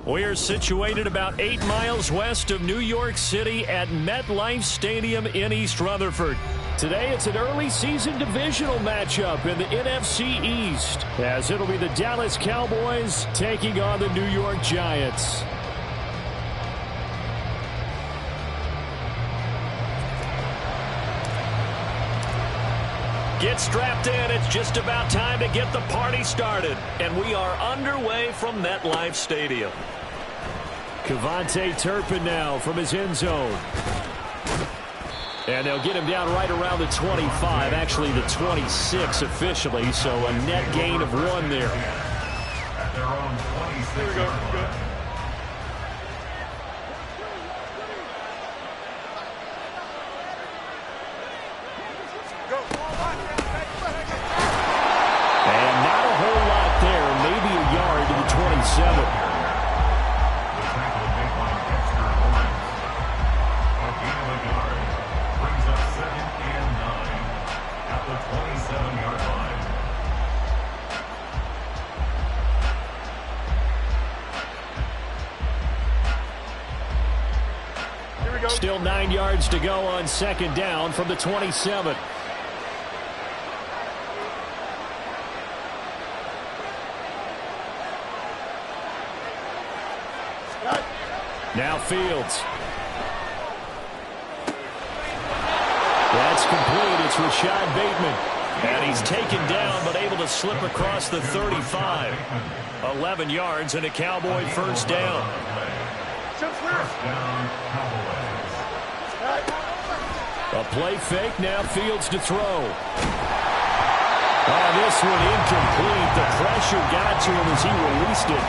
We are situated about 8 miles west of New York City at MetLife Stadium in East Rutherford. Today, it's an early season divisional matchup in the NFC East, as it'll be the Dallas Cowboys taking on the New York Giants. Get strapped in. It's just about time to get the party started. And we are underway from MetLife Stadium. Cavante Turpin now from his end zone. And they'll get him down right around the 25, actually the 26 officially, so a net gain of 1 there. At their own 26. Here we go. And not a whole lot there, maybe a yard to the 27. Still 9 yards to go on second down from the 27. Now Fields. That's complete. It's Rashad Bateman. And he's taken down but able to slip across the 35. 11 yards and a Cowboy first down. A play fake, now Fields to throw. Oh, this one incomplete. The pressure got to him as he released it.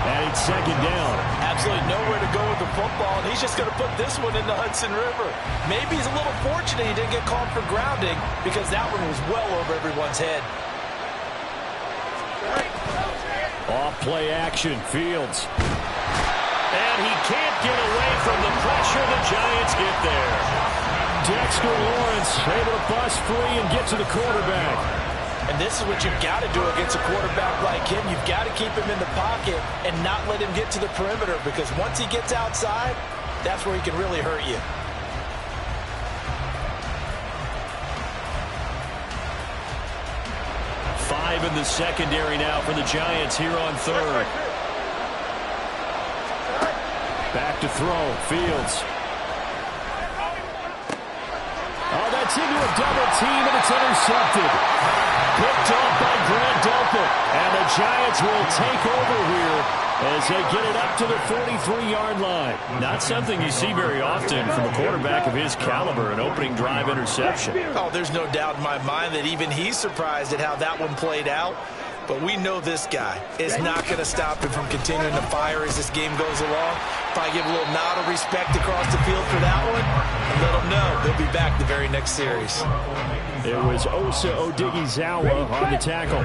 And it's second down. Absolutely nowhere to go with the football, and he's just going to put this one in the Hudson River. Maybe he's a little fortunate he didn't get called for grounding because that one was well over everyone's head. Off play action, Fields. And he can't get away from the pressure. The Giants get there. Dexter Lawrence able to bust free and get to the quarterback. And this is what you've got to do against a quarterback like him. You've got to keep him in the pocket and not let him get to the perimeter, because once he gets outside, that's where he can really hurt you. Five in the secondary now for the Giants here on third. Back to throw, Fields. Oh, that's into a double team, and it's intercepted. Picked off by Grant Delpit. And the Giants will take over here as they get it up to the 43-yard line. Not something you see very often from a quarterback of his caliber, an opening drive interception. Oh, there's no doubt in my mind that even he's surprised at how that one played out. But we know this guy is not going to stop him from continuing to fire as this game goes along. Probably give a little nod of respect across the field for that one, and let him know he'll be back the very next series. It was Osa Odighizuwa on the tackle.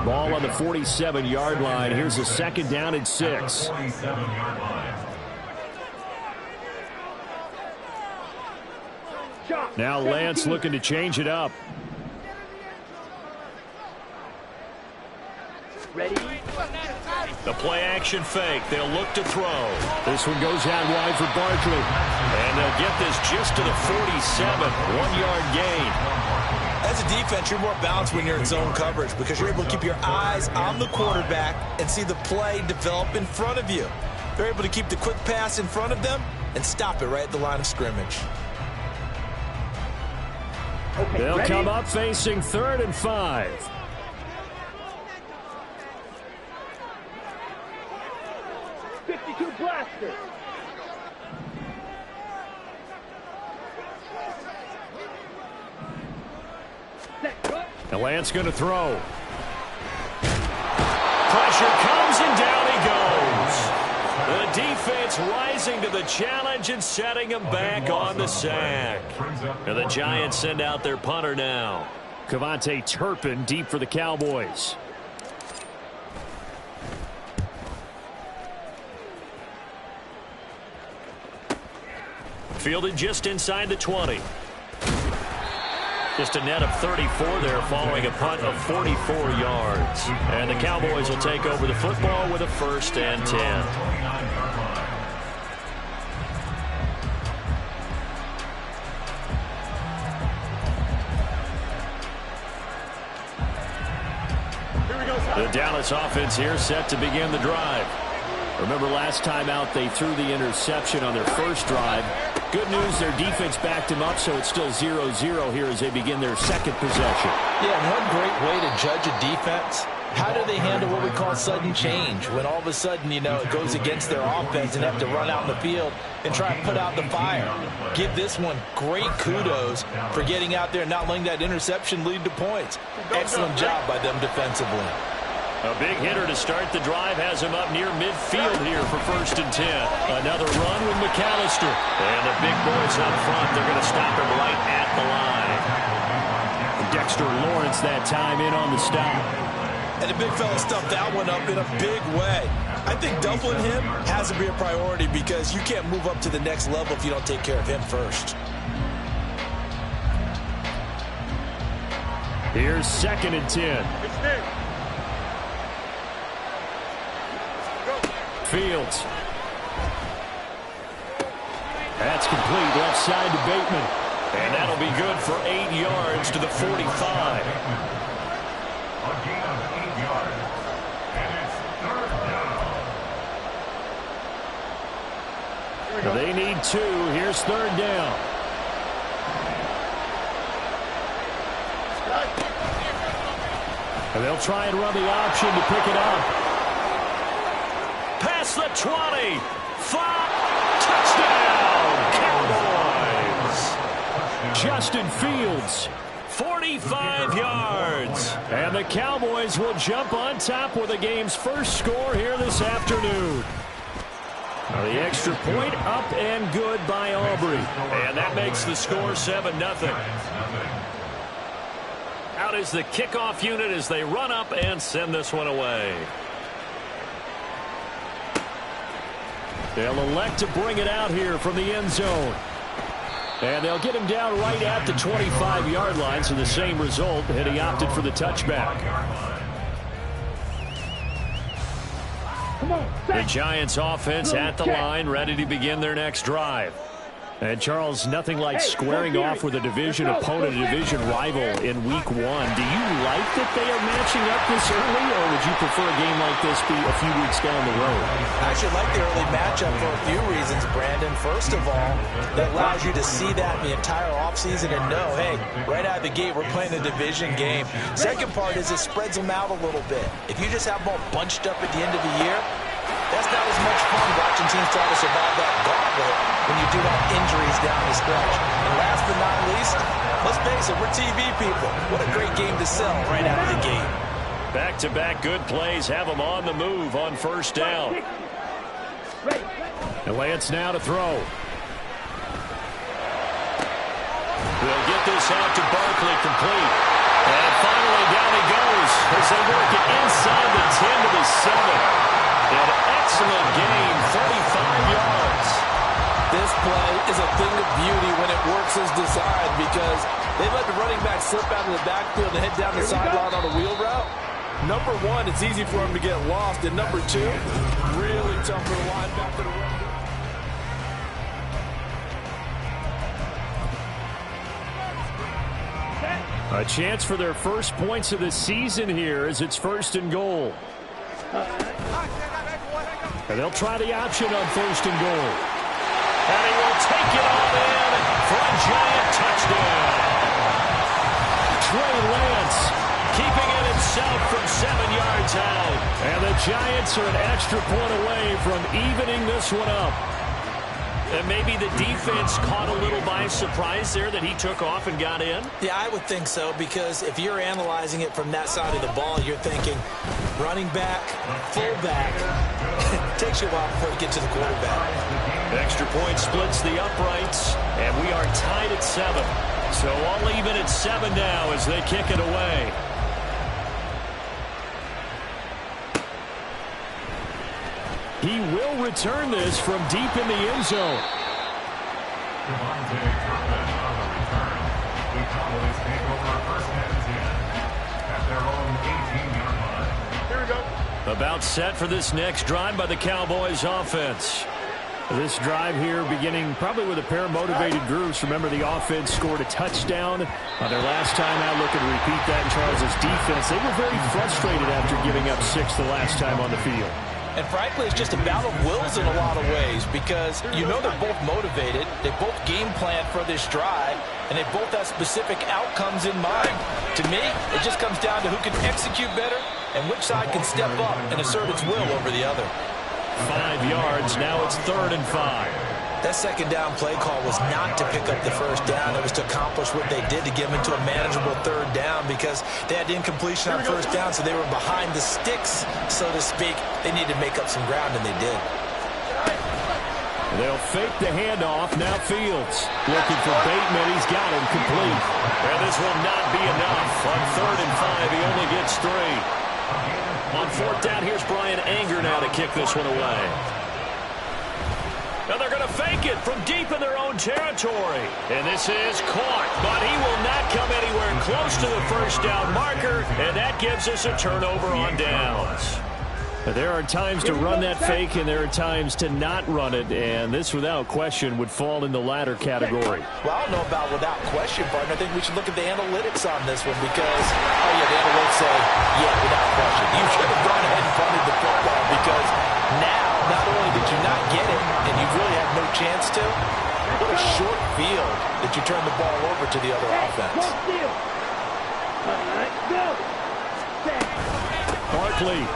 Ball on the 47-yard line. Here's a second down and 6. Now Lance looking to change it up. Ready? The play action fake. They'll look to throw. This one goes out wide for Barkley. And they'll get this just to the 47. 1-yard gain. As a defense, you're more balanced when you're in zone coverage because you're able to keep your eyes on the quarterback and see the play develop in front of you. They're able to keep the quick pass in front of them and stop it right at the line of scrimmage. Okay, they'll ready? come up facing 3rd and 5. Blaster. And Lance going to throw. Pressure comes and down he goes. The defense rising to the challenge and setting him back on the sack. And the Giants send out their punter now. Cavante Turpin deep for the Cowboys. Fielded just inside the 20. Just a net of 34 there following a punt of 44 yards. And the Cowboys will take over the football with a 1st and 10. The Dallas offense here set to begin the drive. Remember last time out they threw the interception on their first drive. Good news, their defense backed him up, so it's still 0-0 here as they begin their second possession. Yeah, one great way to judge a defense. How do they handle what we call sudden change? When all of a sudden, you know, it goes against their offense and they have to run out in the field and try and put out the fire. Give this one great kudos for getting out there and not letting that interception lead to points. Excellent job by them defensively. A big hitter to start the drive has him up near midfield here for 1st and 10. Another run with McAllister. And the big boys up front, they're going to stop him right at the line. Dexter Lawrence that time in on the stop. And the big fella stuffed that one up in a big way. I think doubling him has to be a priority because you can't move up to the next level if you don't take care of him first. Here's 2nd and 10. Fields. That's complete left side to Bateman. And that'll be good for 8 yards to the 45. A gain of 8 yards. And it's 3rd down. They need 2. Here's 3rd down. And they'll try and run the option to pick it up. Past the 20. 5. Touchdown, Cowboys. Justin Fields, 45 yards. And the Cowboys will jump on top with the game's first score here this afternoon. The extra point up and good by Aubrey. And that makes the score 7-0. Out is the kickoff unit as they run up and send this one away. They'll elect to bring it out here from the end zone. And they'll get him down right at the 25-yard line, so the same result, and he opted for the touchback. The Giants offense at the line, ready to begin their next drive. And, Charles, nothing like squaring off with a division opponent, a division rival in Week 1. Do you like that they are matching up this early, or would you prefer a game like this be a few weeks down the road? I actually like the early matchup for a few reasons, Brandon. First of all, that allows you to see that in the entire offseason and know, hey, right out of the gate, we're playing a division game. Second part is it spreads them out a little bit. If you just have them all bunched up at the end of the year, that's not as much fun watching teams try to survive that gauntlet when you do have injuries down the stretch. And last but not least, let's face it, we're TV people. What a great game to sell right out of the gate. Back-to-back good plays have them on the move on 1st down. And Lance now to throw. They'll get this out to Barkley, complete. And finally down he goes as they work it inside the 10 to the 7. An excellent gain, 35 yards. This play is a thing of beauty when it works as designed because they let the running back slip out of the backfield and head down the sideline on a wheel route. Number one, it's easy for him to get lost. And number two, really tough for the linebacker to run. A chance for their first points of the season here as it's 1st and goal. And they'll try the option on 1st and goal. And he will take it all in for a Giant touchdown. Trey Lance keeping it himself from 7 yards out. And the Giants are an extra point away from evening this one up. And maybe the defense caught a little by surprise there that he took off and got in? Yeah, I would think so, because if you're analyzing it from that side of the ball, you're thinking running back, fullback. It takes you a while before you get to the quarterback. Extra point splits the uprights, and we are tied at 7. So all even at 7 now as they kick it away. He will return this from deep in the end zone. The Cowboys take over first and 10 at their own 18-yard line. Here we go. About set for this next drive by the Cowboys offense. This drive here beginning probably with a pair of motivated groups. Remember, the offense scored a touchdown on their last time out. Looking to repeat that in Charles' defense. They were very frustrated after giving up 6 the last time on the field. And frankly, it's just a battle of wills in a lot of ways because you know they're both motivated. They both game plan for this drive, and they both have specific outcomes in mind. To me, it just comes down to who can execute better and which side can step up and assert its will over the other. 5 yards. Now it's 3rd and 5. That second down play call was not to pick up the first down. It was to accomplish what they did to get them into a manageable 3rd down because they had incompletion on first down, so they were behind the sticks, so to speak. They needed to make up some ground, and they did. They'll fake the handoff. Now Fields looking for Bateman. He's got him complete. And this will not be enough. On 3rd and 5, he only gets 3. On 4th down, here's Brian Anger now to kick this one away. Now they're going to fake it from deep in their own territory. And this is caught, but he will not come anywhere close to the first down marker, and that gives us a turnover on downs. There are times to run that fake, and there are times to not run it, and this, without question, would fall in the latter category. Well, I don't know about without question, partner. I think we should look at the analytics on this one because, oh, yeah, the analytics say, yeah, without question. You should have gone ahead and punted the football because now, not only did you not get it, and you really had no chance to, what a short field that you turn the ball over to the other offense. Barkley.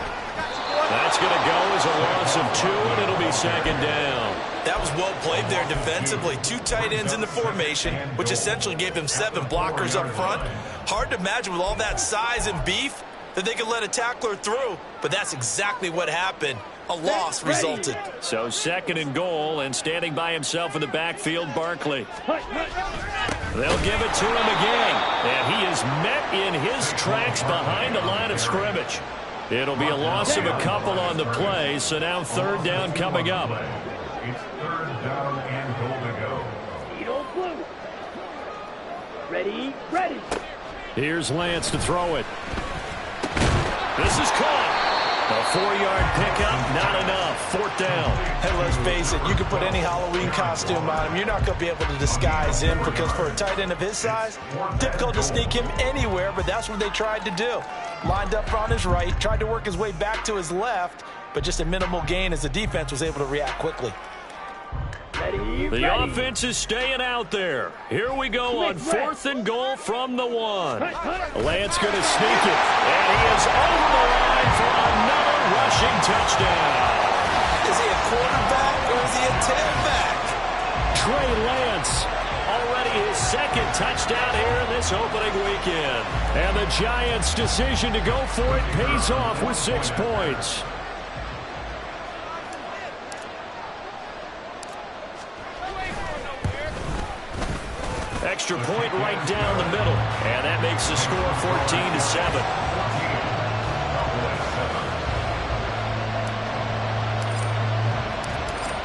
That's going to go as a loss of 2, and it'll be 2nd down. That was well played there defensively. 2 tight ends in the formation, which essentially gave them 7 blockers up front. Hard to imagine with all that size and beef that they could let a tackler through, but that's exactly what happened. A loss resulted. So 2nd and goal, and standing by himself in the backfield, Barkley. They'll give it to him again, and he is met in his tracks behind the line of scrimmage. It'll be a loss of a couple on the play, so now 3rd down coming up. It's 3rd down and goal to go. Ready. Here's Lance to throw it. This is caught. A 4-yard pickup, not enough. 4th down. And let's face it, you can put any Halloween costume on him. You're not going to be able to disguise him because for a tight end of his size, difficult to sneak him anywhere, but that's what they tried to do. Lined up on his right, tried to work his way back to his left, but just a minimal gain as the defense was able to react quickly. The offense is staying out there. Here we go on 4th and goal from the 1. Lance going to sneak it, and he is over the line for another rushing touchdown. Is he a quarterback or is he a tailback? Trey Lance, already his 2nd touchdown here in this opening weekend. And the Giants' decision to go for it pays off with 6 points. Extra point right down the middle, and that makes the score 14-7.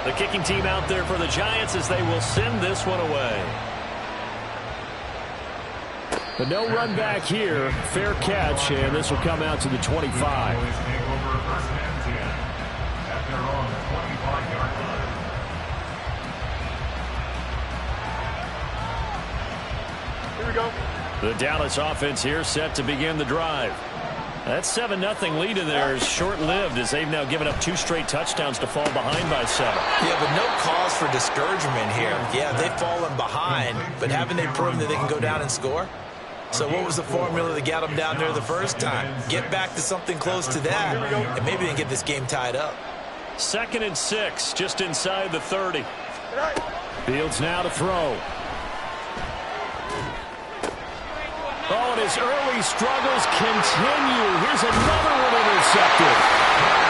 The kicking team out there for the Giants as they will send this one away. But no run back here. Fair catch, and this will come out to the 25. The Dallas offense here set to begin the drive. That 7-0 lead in there is short-lived as they've now given up 2 straight touchdowns to fall behind by 7. Yeah, but no cause for discouragement here. Yeah, they've fallen behind, but haven't they proven that they can go down and score? So what was the formula that got them down there the first time? Get back to something close to that, and maybe they can get this game tied up. 2nd and 6, just inside the 30. Fields now to throw. Oh, and his early struggles continue. Here's another one intercepted.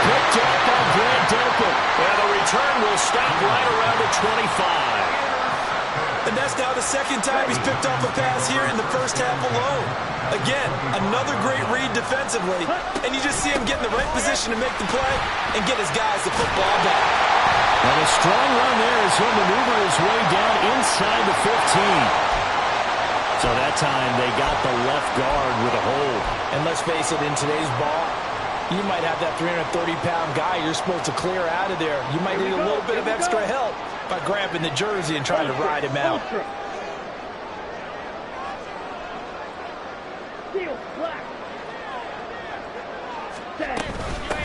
Picked up by Grant Delpit. And the return will stop right around the 25. And that's now the 2nd time he's picked off a pass here in the first half alone. Again, another great read defensively. And you just see him get in the right position to make the play and get his guys the football back. And a strong run there as he'll maneuver his way down inside the 15. So that time they got the left guard with a hold. And let's face it, in today's ball, you might have that 330-pound guy you're supposed to clear out of there. You might need a little bit of extra help by grabbing the jersey and trying to ride him out.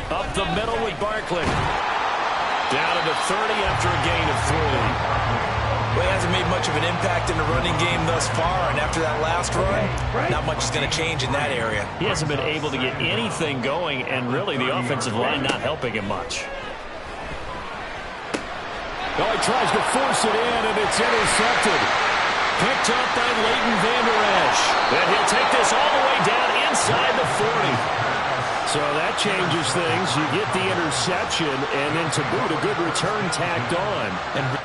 Up the middle with Barkley. Down to the 30 after a gain of 3. Well, he hasn't made much of an impact in the running game thus far, and after that last run, not much is going to change in that area. He hasn't been able to get anything going, and really the offensive line not helping him much. Oh, he tries to force it in, and it's intercepted. Picked up by Leighton Vander Esch. And he'll take this all the way down inside the 40. So that changes things. You get the interception, and then to boot, a good return tacked on. And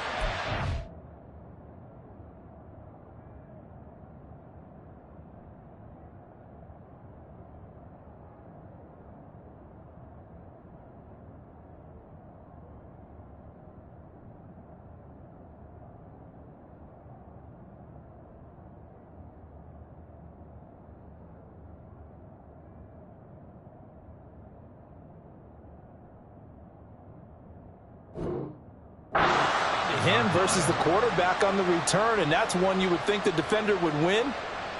him versus the quarterback on the return, and that's one you would think the defender would win,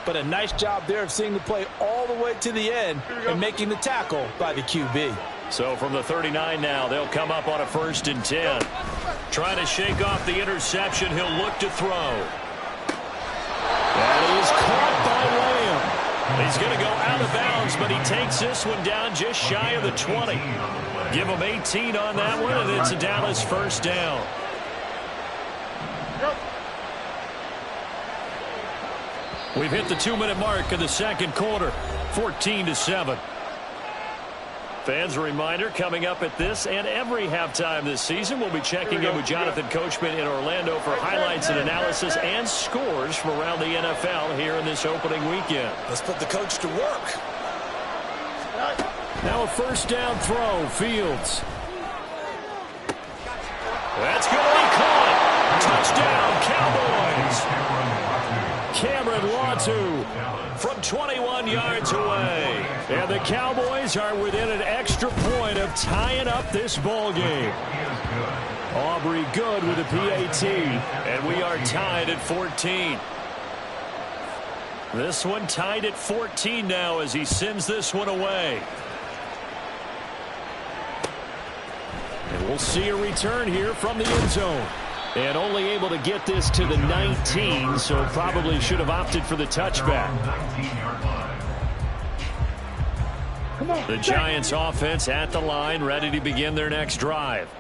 but a nice job there of seeing the play all the way to the end and making the tackle by the QB. So from the 39 now, they'll come up on a 1st and 10. Trying to shake off the interception, he'll look to throw. That is caught by Lamb. He's going to go out of bounds, but he takes this one down just shy of the 20. Give him 18 on that one, and it's a Dallas 1st down. We've hit the 2-minute mark of the 2nd quarter, 14-7. Fans, a reminder, coming up at this and every halftime this season, we'll be checking in with Jonathan Coachman in Orlando for highlights and analysis and scores from around the NFL here in this opening weekend. Let's put the coach to work. Now a 1st down throw, Fields. That's going to be caught. Touchdown, Cowboys. Cameron Latu from 21 yards away. And the Cowboys are within an extra point of tying up this ball game. Aubrey Good with a PAT. And we are tied at 14. This one tied at 14 now as he sends this one away. And we'll see a return here from the end zone. And only able to get this to the 19, so probably should have opted for the touchback. The Giants offense at the line, ready to begin their next drive.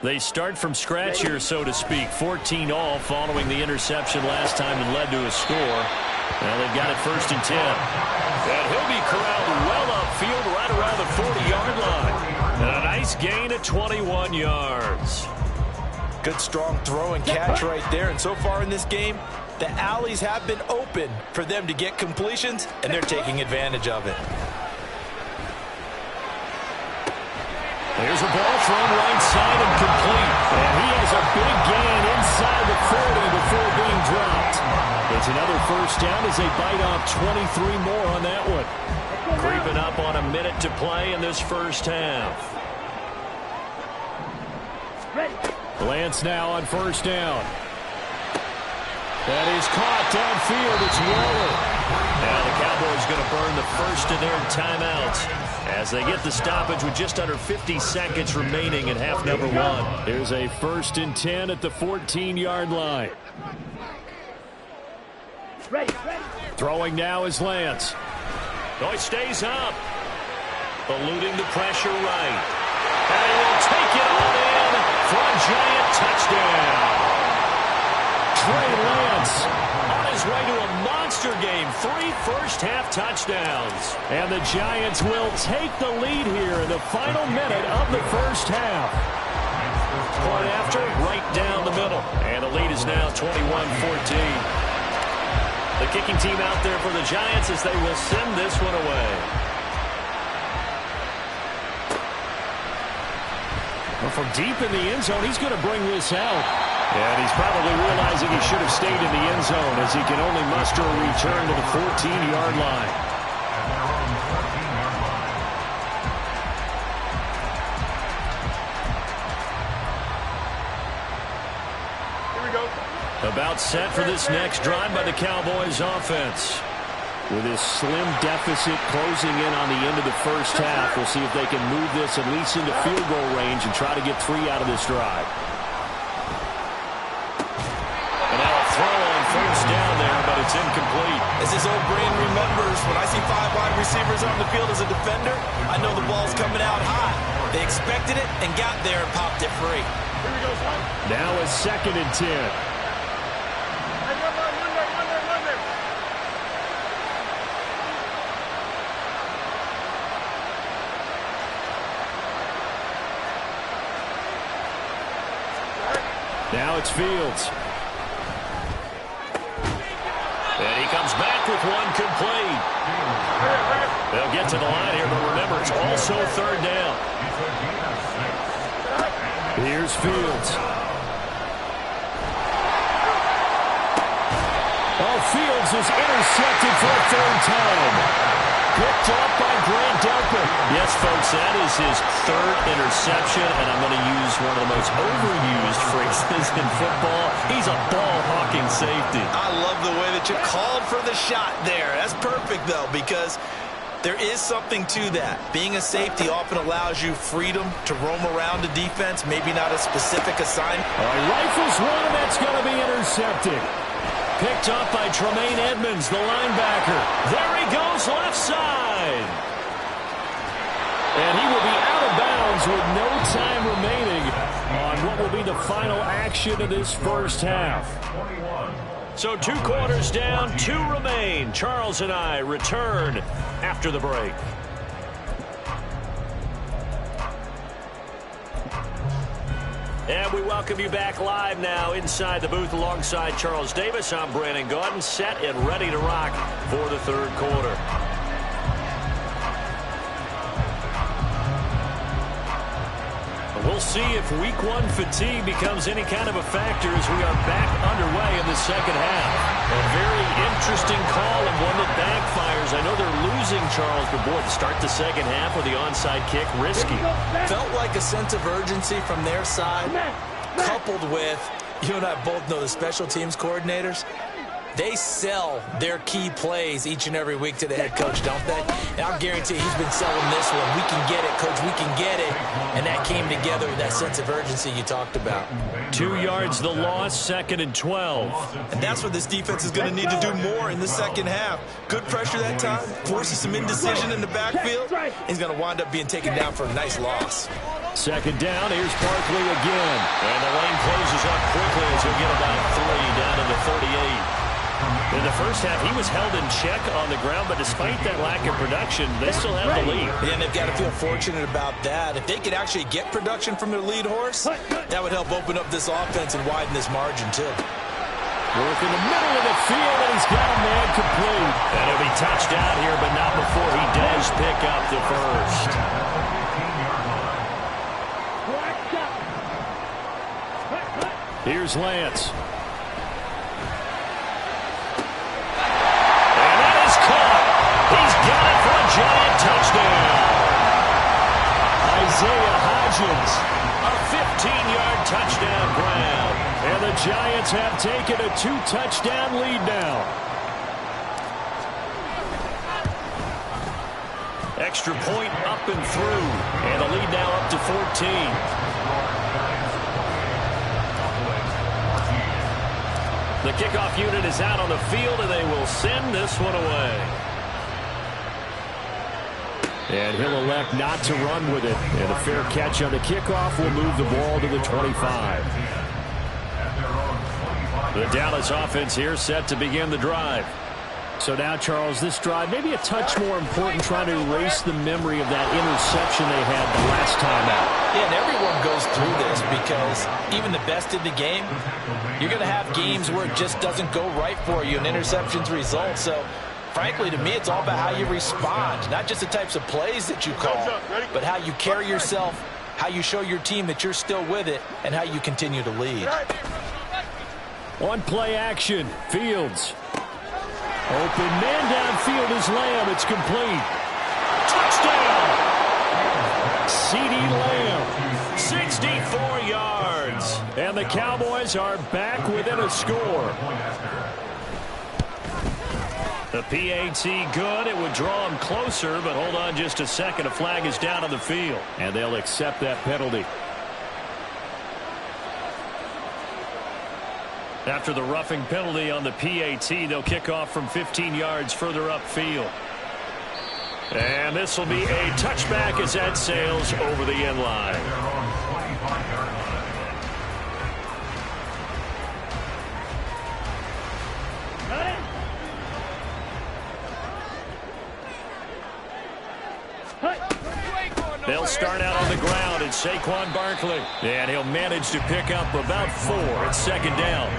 They start from scratch here, so to speak. 14 all following the interception last time and led to a score. Now they've got it 1st and 10. And he'll be corralled well upfield right around the 40-yard line. And a nice gain of 21 yards. Good strong throw and catch right there. And so far in this game, the alleys have been open for them to get completions, and they're taking advantage of it. There's a ball thrown right side and complete. And he has a big gain inside the 40 before being dropped. It's another 1st down as they bite off 23 more on that one. Creeping up on a minute to play in this 1st half. Lance now on 1st down. That is caught downfield. It's Waller. Now the Cowboys going to burn the 1st of their timeouts as they get the stoppage with just under 50 seconds remaining in half number 1. Here's a 1st and 10 at the 14-yard line. Throwing now is Lance. Oh, he stays up. Eluding the pressure right. And he will take it all in for a Giant touchdown. Trey Lance on his way to a monster game. 3 first-half touchdowns. And the Giants will take the lead here in the final minute of the 1st half. Point after, right down the middle. And the lead is now 21-14. The kicking team out there for the Giants as they will send this one away. Well, from deep in the end zone, he's going to bring this out. And he's probably realizing he should have stayed in the end zone as he can only muster a return to the 14-yard line. About set for this next drive by the Cowboys offense. With this slim deficit closing in on the end of the first half, we'll see if they can move this at least into field goal range and try to get 3 out of this drive. And now a throw on first down there, but it's incomplete. As his old brain remembers, when I see 5 wide receivers on the field as a defender, I know the ball's coming out high. They expected it and got there and popped it free. Now a 2nd and 10. Now it's Fields. And he comes back with one complete. They'll get to the line here, but remember, it's also 3rd down. Here's Fields. Oh, Fields is intercepted for a 3rd time. Picked off by Grant Delpit. Yes, folks, that is his 3rd interception, and I'm going to use one of the most overused phrases in football. He's a ball-hawking safety. I love the way that you called for the shot there. That's perfect, though, because there is something to that. Being a safety often allows you freedom to roam around the defense, maybe not a specific assignment. All right, rifles one, and that's going to be intercepted. Picked up by Tremaine Edmonds, the linebacker. There he goes, left side. And he will be out of bounds with no time remaining on what will be the final action of this first half. So 2 quarters down, 2 remain. Charles and I return after the break. And we welcome you back live now inside the booth alongside Charles Davis. I'm Brandon Gaudin, set and ready to rock for the 3rd quarter. We'll see if week 1 fatigue becomes any kind of a factor as we are back underway in the 2nd half. A very interesting call and one that backfires. I know they're losing, Charles, but boy, to start the 2nd half with the onside kick, risky. Felt like a sense of urgency from their side, coupled with, you and I both know the special teams coordinators, they sell their key plays each and every week to the head coach, don't they? And I'll guarantee he's been selling this one. We can get it, coach, we can get it. And that came together with that sense of urgency you talked about. 2 yards the loss, 2nd and 12. And that's what this defense is going to need to do more in the 2nd half. Good pressure that time, forces some indecision in the backfield. He's going to wind up being taken down for a nice loss. 2nd down, here's Barkley again. And the lane closes up quickly as he'll get about 3 down to the 38. In the first half, he was held in check on the ground, but despite that lack of production, they still have the lead. Yeah, and they've got to feel fortunate about that. If they could actually get production from their lead horse, that would help open up this offense and widen this margin, too. Work in the middle of the field, and he's got a man complete. And he'll be touched out here, but not before he does pick up the first. Here's Lance. Got it for a Giant touchdown. Isaiah Hodgins, a 15-yard touchdown grab. And the Giants have taken a 2-touchdown lead now. Extra point up and through. And the lead now up to 14. The kickoff unit is out on the field, and they will send this one away. And he'll elect not to run with it. And a fair catch on the kickoff will move the ball to the 25. The Dallas offense here set to begin the drive. So now, Charles, this drive maybe a touch more important, trying to erase the memory of that interception they had the last time out. Yeah, and everyone goes through this because even the best in the game, you're going to have games where it just doesn't go right for you and interceptions result. So frankly, to me, it's all about how you respond, not just the types of plays that you call, but how you carry yourself, how you show your team that you're still with it, and how you continue to lead. On play action, Fields. Open man downfield is Lamb. It's complete. Touchdown! CeeDee Lamb, 64 yards. And the Cowboys are back within a score. The PAT good. It would draw them closer, but hold on just a second. A flag is down on the field, and they'll accept that penalty. After the roughing penalty on the PAT, they'll kick off from 15 yards further upfield. And this will be a touchback as that sails over the end line. They'll start out on the ground, and Saquon Barkley. And he'll manage to pick up about 4 at second down.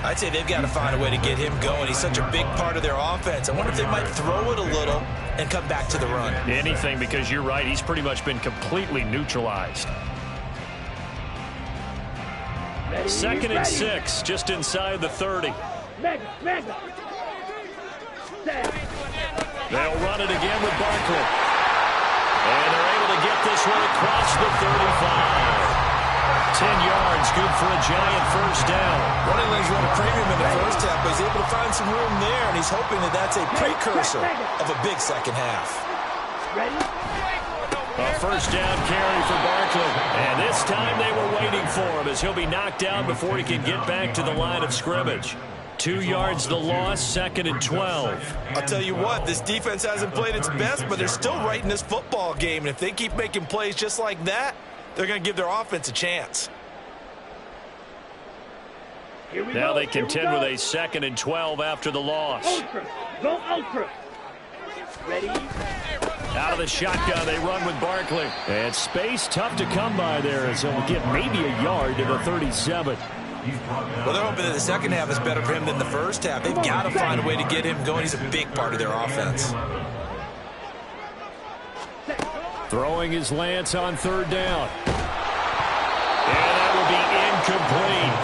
I'd say they've got to find a way to get him going. He's such a big part of their offense. I wonder if they might throw it a little and come back to the run. Anything, because you're right. He's pretty much been completely neutralized. Second and 6, just inside the 30. They'll run it again with Barkley. And they're able to get this one across the 35. 10 yards, good for a Giant first down. Running lanes run a premium in the first half, but he's able to find some room there, and he's hoping that that's a precursor of a big second half. A first down carry for Barkley. And this time they were waiting for him as he'll be knocked down before he can get back to the line of scrimmage. 2 yards the loss, second and 12. I'll tell you what, this defense hasn't played its best, but they're still right in this football game. And if they keep making plays just like that, they're going to give their offense a chance. Now they contend with a second and 12 after the loss. Ultra. Go ultra. Ready? Out of the shotgun, they run with Barkley. And space tough to come by there as he'll get maybe a yard to the 37. Well, they're hoping that the second half is better for him than the first half. They've got to find a way to get him going. He's a big part of their offense. Throwing his Lance on third down. And that will be incomplete.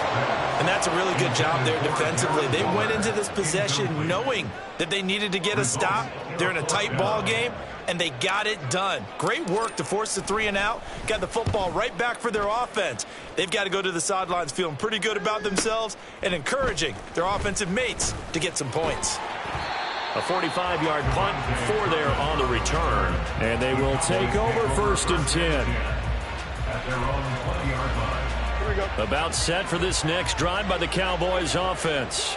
And that's a really good job there defensively. They went into this possession knowing that they needed to get a stop. They're in a tight ball game, and they got it done. Great work to force the 3 and out. Got the football right back for their offense. They've got to go to the sidelines feeling pretty good about themselves and encouraging their offensive mates to get some points. A 45-yard punt for there on the return. And they will take over first and 10. At their own 20-yard line. About set for this next drive by the Cowboys offense.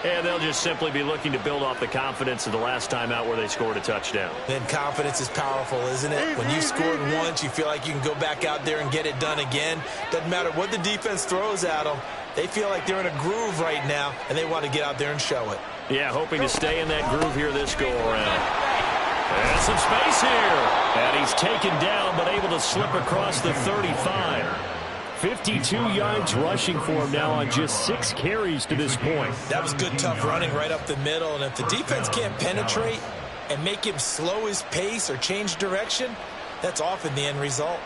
And they'll just simply be looking to build off the confidence of the last time out where they scored a touchdown. Then confidence is powerful, isn't it? When you've scored once, you feel like you can go back out there and get it done again. Doesn't matter what the defense throws at them. They feel like they're in a groove right now, and they want to get out there and show it. Yeah, hoping to stay in that groove here this go-around. And some space here. And he's taken down, but able to slip across the 35. 52 yards rushing for him now on just 6 carries to this point. That was good, tough running right up the middle. And if the defense can't penetrate and make him slow his pace or change direction, that's often the end result.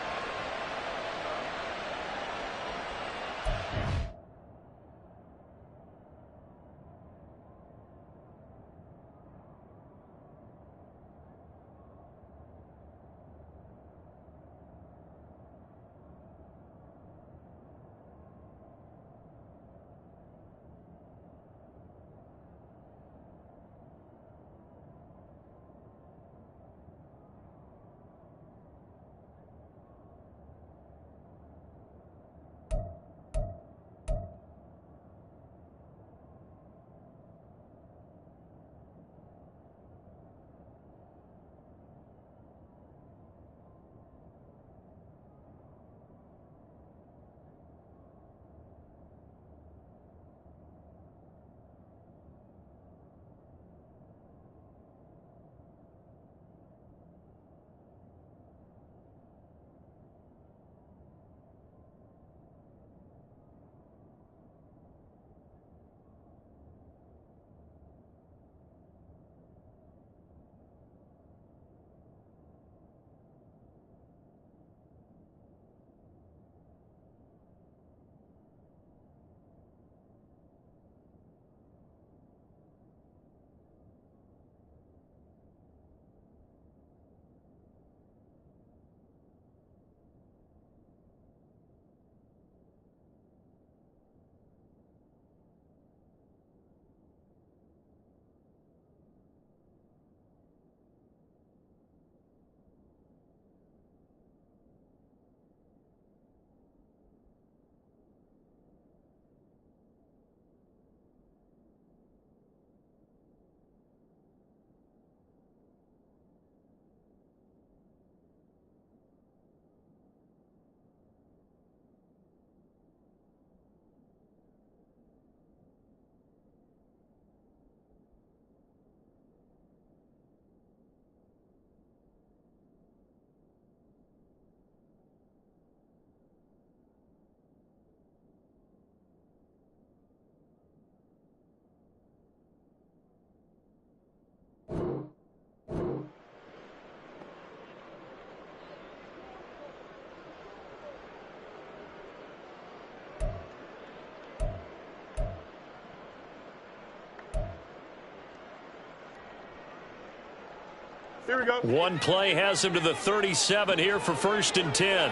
Here we go. One play has him to the 37 here for 1st and 10.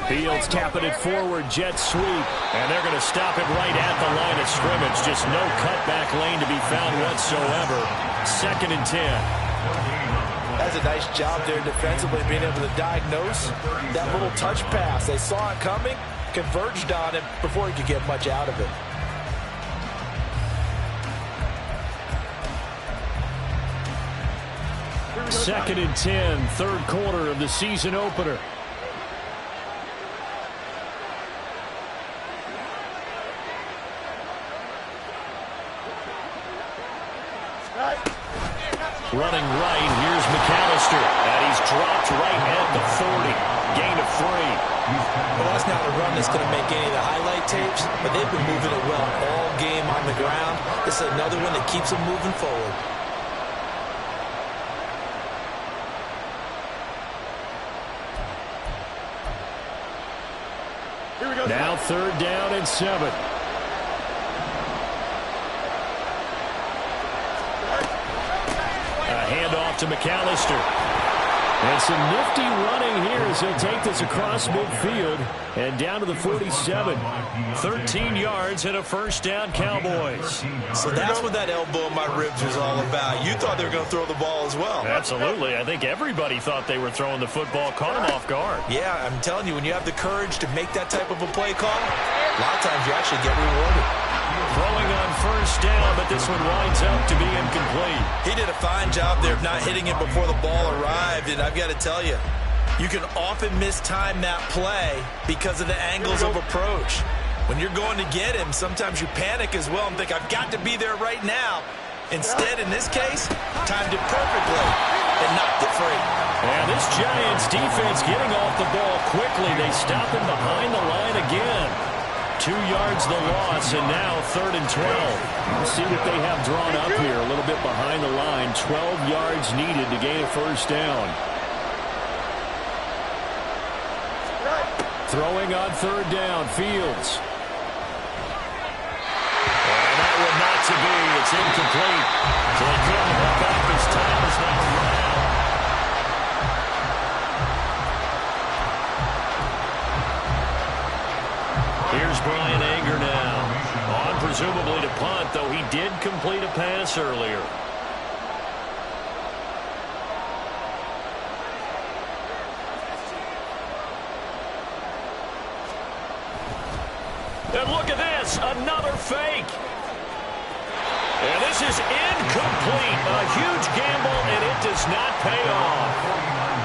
Fields tapping it forward, jet sweep, and they're going to stop it right at the line of scrimmage. Just no cutback lane to be found whatsoever. 2nd and 10. That's a nice job there defensively, being able to diagnose that little touch pass. They saw it coming, converged on it before he could get much out of it. Second and 10, 3rd quarter of the season opener. Running right, here's McAllister, and he's dropped right at the 40. Gain of 3. Well, that's not a run that's going to make any of the highlight tapes, but they've been moving it well all game on the ground. This is another one that keeps them moving forward. Here we go. Now 3rd down and 7. Handoff to McAllister. And some nifty running here as he'll take this across midfield and down to the 47. 13 yards and a 1st down, Cowboys. So that's what that elbow in my ribs was all about. You thought they were going to throw the ball as well. Absolutely. I think everybody thought they were throwing the football, caught him off guard. Yeah, I'm telling you, when you have the courage to make that type of a play call, a lot of times you actually get rewarded. Throwing on 1st down, but this one winds up to be incomplete. He did a fine job there of not hitting it before the ball arrived, and I've got to tell you, you can often mistime that play because of the angles of approach. When you're going to get him, sometimes you panic as well and think, I've got to be there right now. Instead, in this case, timed it perfectly and knocked it free. And this Giants defense getting off the ball quickly. They stop him behind the line again. 2 yards the loss, and now 3rd and 12. Let's see what they have drawn up here. A little bit behind the line. 12 yards needed to gain a 1st down. Throwing on 3rd down, Fields. And that one not to be. It's incomplete. So they couldn't hook up. His time is now run out. Here's Brian Anger now. On presumably to punt, though he did complete a pass earlier. And look at this, another fake. And this is incomplete. A huge gamble, and it does not pay off.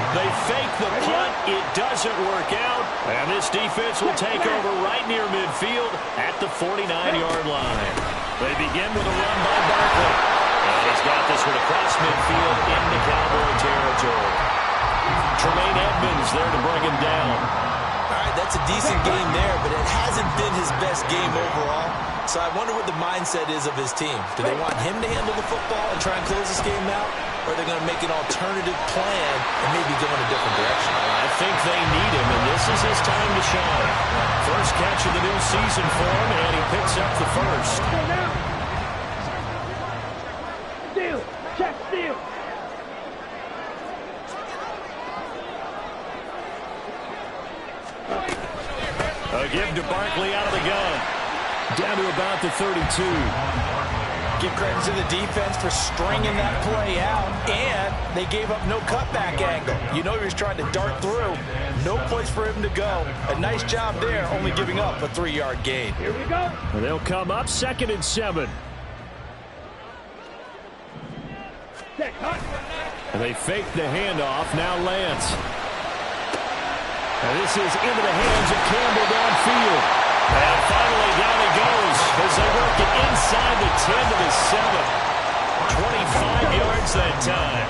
They fake the punt. It doesn't work out. And this defense will take over right near midfield at the 49-yard line. They begin with a run by Barkley. And he's got this one across midfield into Cowboy territory. Tremaine Edmonds there to bring him down. All right, that's a decent game there, but it hasn't been his best game overall. So I wonder what the mindset is of his team. Do they want him to handle the football and try and close this game out? Or are they going to make an alternative plan and maybe go in a different direction? I think they need him, and this is his time to shine. First catch of the new season for him, and he picks up the 1st. Steal! Check steal! A give to Barkley out of the gun. Down to about the 32. Give credit to the defense for stringing that play out, and they gave up no cutback angle. You know he was trying to dart through. No place for him to go. A nice job there, only giving up a 3-yard gain. Here we go. And they'll come up 2nd and 7. Check, hot. And they fake the handoff. Now Lance. And this is into the hands of Campbell downfield. And finally down he goes as they work it inside the 10 to the 7. 25 yards that time.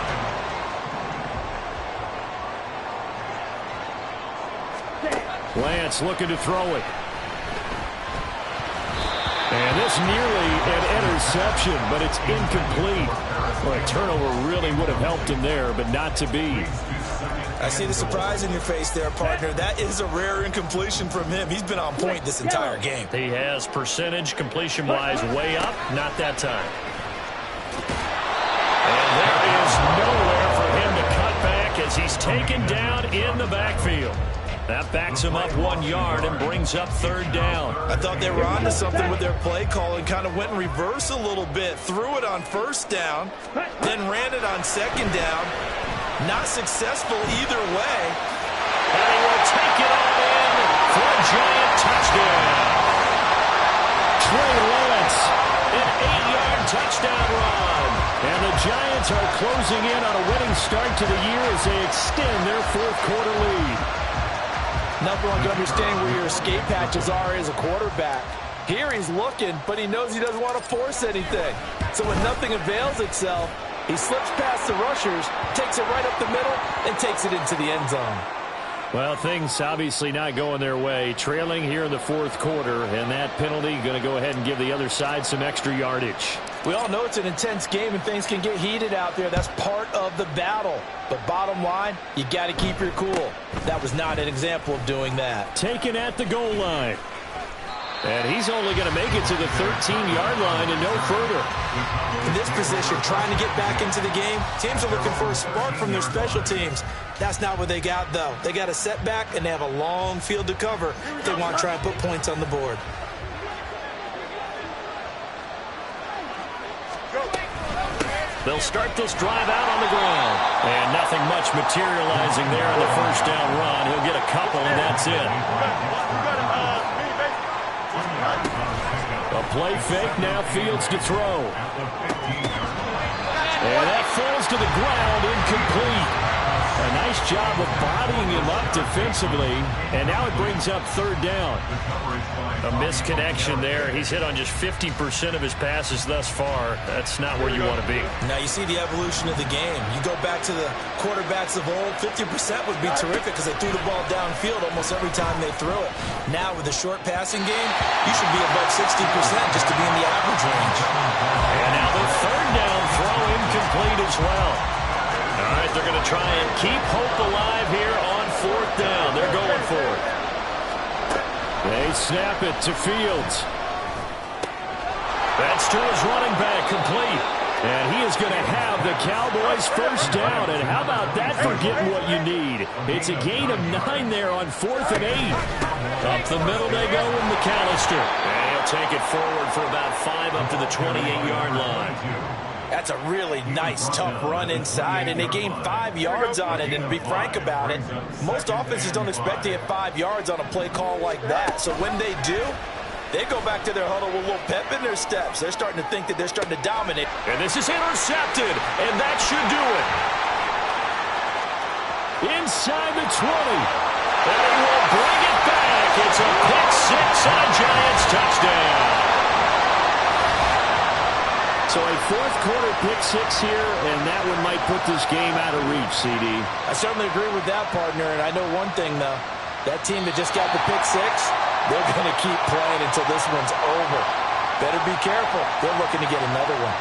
Lance looking to throw it. And this nearly an interception, but it's incomplete. Well, a turnover really would have helped him there, but not to be. I see the surprise in your face there, partner. That is a rare incompletion from him. He's been on point this entire game. He has percentage completion-wise way up. Not that time. he's taken down in the backfield. That backs him up 1 yard and brings up third down. I thought they were onto something with their play call and kind of went in reverse a little bit. Threw it on first down, then ran it on second down. Not successful either way. And he will take it all in for a Giant touchdown. Trey Lance, an 8-yard touchdown run. And the Giants are closing in on a winning start to the year as they extend their fourth-quarter lead. Nothing like understanding where your escape hatches are as a quarterback. Here he's looking, but he knows he doesn't want to force anything. So when nothing avails itself, he slips past the rushers, takes it right up the middle, and takes it into the end zone. Well, things obviously not going their way. Trailing here in the fourth quarter, and that penalty going to go ahead and give the other side some extra yardage. We all know it's an intense game and things can get heated out there. That's part of the battle. But bottom line, you got to keep your cool. That was not an example of doing that. Taken at the goal line. And he's only going to make it to the 13-yard line and no further. In this position, trying to get back into the game, teams are looking for a spark from their special teams. That's not what they got, though. They got a setback, and they have a long field to cover if they want to try and put points on the board. They'll start this drive out on the ground. And nothing much materializing there on the first down run. He'll get a couple, and that's it. A play fake, now Fields to throw. And that falls to the ground, incomplete. A nice job of bodying him up defensively, and now it brings up third down. A misconnection there. He's hit on just 50% of his passes thus far. That's not where you want to be. Now you see the evolution of the game. You go back to the quarterbacks of old, 50% would be terrific because they threw the ball downfield almost every time they threw it. Now with the short passing game, you should be above 60% just to be in the average range. And now the third down throw incomplete as well. All right, they're going to try and keep hope alive here on fourth down. They're going for it. They snap it to Fields. That's to his running back, complete. And he is going to have the Cowboys first down. And how about that for getting what you need? It's a gain of 9 there on 4th and 8. Up the middle they go with McAllister. And he'll take it forward for about 5 up to the 28-yard line. That's a really nice, tough run inside, and they gained 5 yards on it. And to be frank about it, most offenses don't expect to get 5 yards on a play call like that. So when they do, they go back to their huddle with a little pep in their steps. They're starting to think that they're starting to dominate. And this is intercepted, and that should do it. Inside the 20. And he will bring it back. It's a pick-6 on a Giants touchdown. So a fourth-quarter pick-6 here, and that one might put this game out of reach, CD. I certainly agree with that, partner, and I know one thing, though. That team that just got the pick-6, they're going to keep playing until this one's over. Better be careful. They're looking to get another one.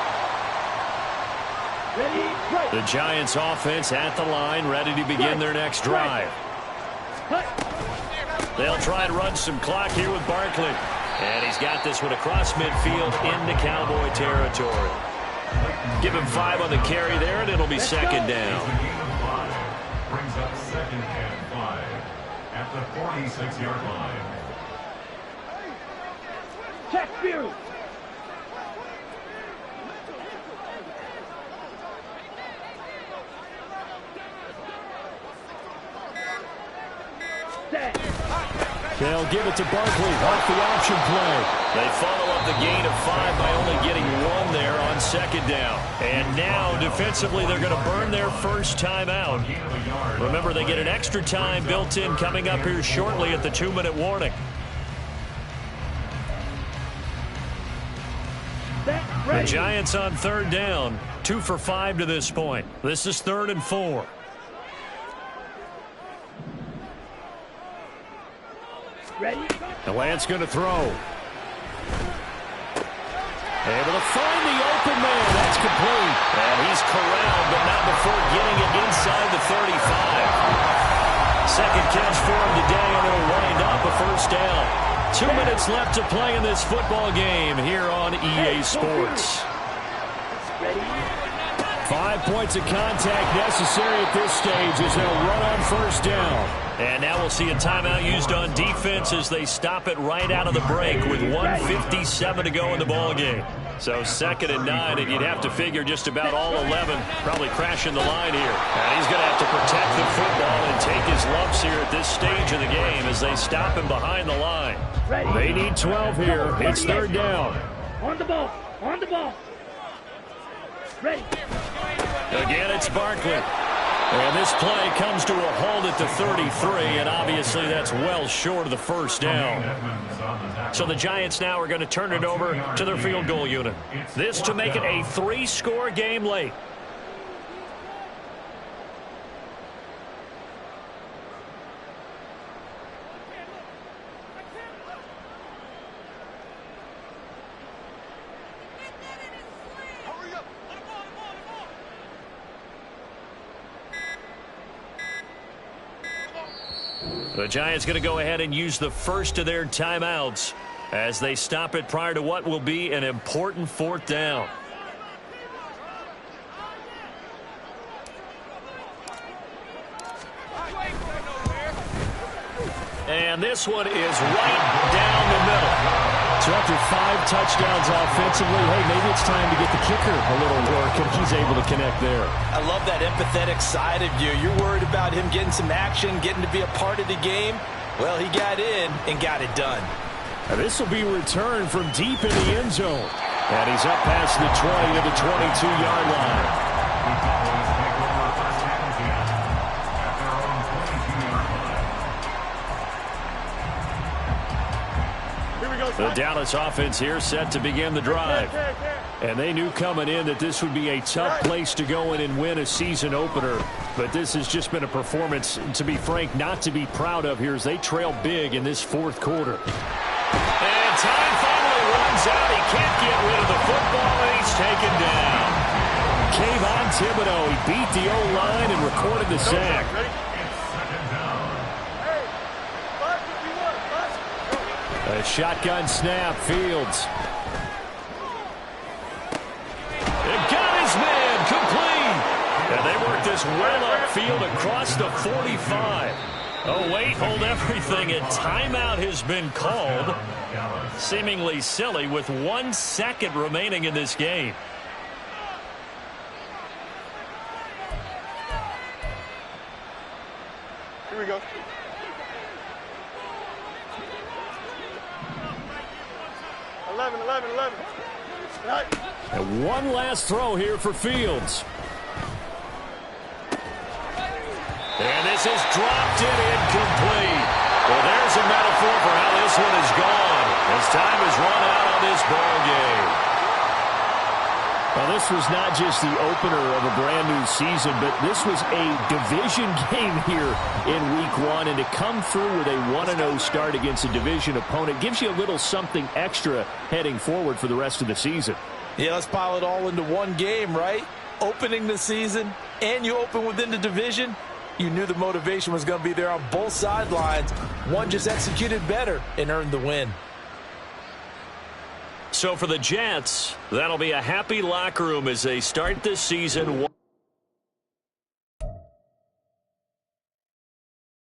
The Giants offense at the line, ready to begin their next drive. They'll try and run some clock here with Barkley. And he's got this one across midfield into Cowboy territory. Give him 5 on the carry there, and it'll be second down. Brings up 2nd and 5 at the 46-yard line. Check field. They'll give it to Barkley off the option play. They follow up the gain of 5 by only getting 1 there on second down. And now, defensively, they're going to burn their first time out. Remember, they get an extra time built in coming up here shortly at the 2-minute warning. The Giants on third down, 2 for 5 to this point. This is 3rd and 4. Ready? The Lance going to throw. Able to find the open man. That's complete. And he's corralled, but not before getting it inside the 35. Second catch for him today, and it'll wind up a first down. 2 minutes left to play in this football game here on EA Sports. 5 5 points of contact necessary at this stage as they'll run on first down. And now we'll see a timeout used on defense as they stop it right out of the break with 1:57 to go in the ballgame. So 2nd and 9, and you'd have to figure just about all 11 probably crashing the line here. And he's going to have to protect the football and take his lumps here at this stage of the game as they stop him behind the line. They need 12 here. It's 3rd down. On the ball. On the ball. Ready. Again, it's Barkley. And this play comes to a halt at the 33, and obviously that's well short of the first down. So the Giants now are going to turn it over to their field goal unit. This to make it a 3-score game late. The Giants going to go ahead and use the first of their timeouts as they stop it prior to what will be an important 4th down. And this one is right down the middle. So after 5 touchdowns offensively, hey, maybe it's time to get the kicker a little work, and he's able to connect there. I love that empathetic side of you. You're worried about him getting some action, getting to be a part of the game. Well, he got in and got it done. This will be returned from deep in the end zone. And he's up past the 20 to the 22-yard line. The Dallas offense here set to begin the drive. And they knew coming in that this would be a tough place to go in and win a season opener. But this has just been a performance, to be frank, not to be proud of here as they trail big in this 4th quarter. And time finally runs out. He can't get rid of the football, and he's taken down. Kayvon Thibodeau, he beat the O-line and recorded the sack. A shotgun snap, Fields. It got his man complete. And they work this well upfield across the 45. Oh, wait, hold everything. A timeout has been called. Seemingly silly with 1 second remaining in this game. Here we go. And one last throw here for Fields. And this is dropped in incomplete. Well, there's a metaphor for how this one is gone as time has run out on this ball game. Well, this was not just the opener of a brand-new season, but this was a division game here in Week 1. And to come through with a 1-0 start against a division opponent gives you a little something extra heading forward for the rest of the season. Yeah, let's pile it all into one game, right? Opening the season, and you open within the division. You knew the motivation was going to be there on both sidelines. One just executed better and earned the win. So for the Jets, that'll be a happy locker room as they start this season.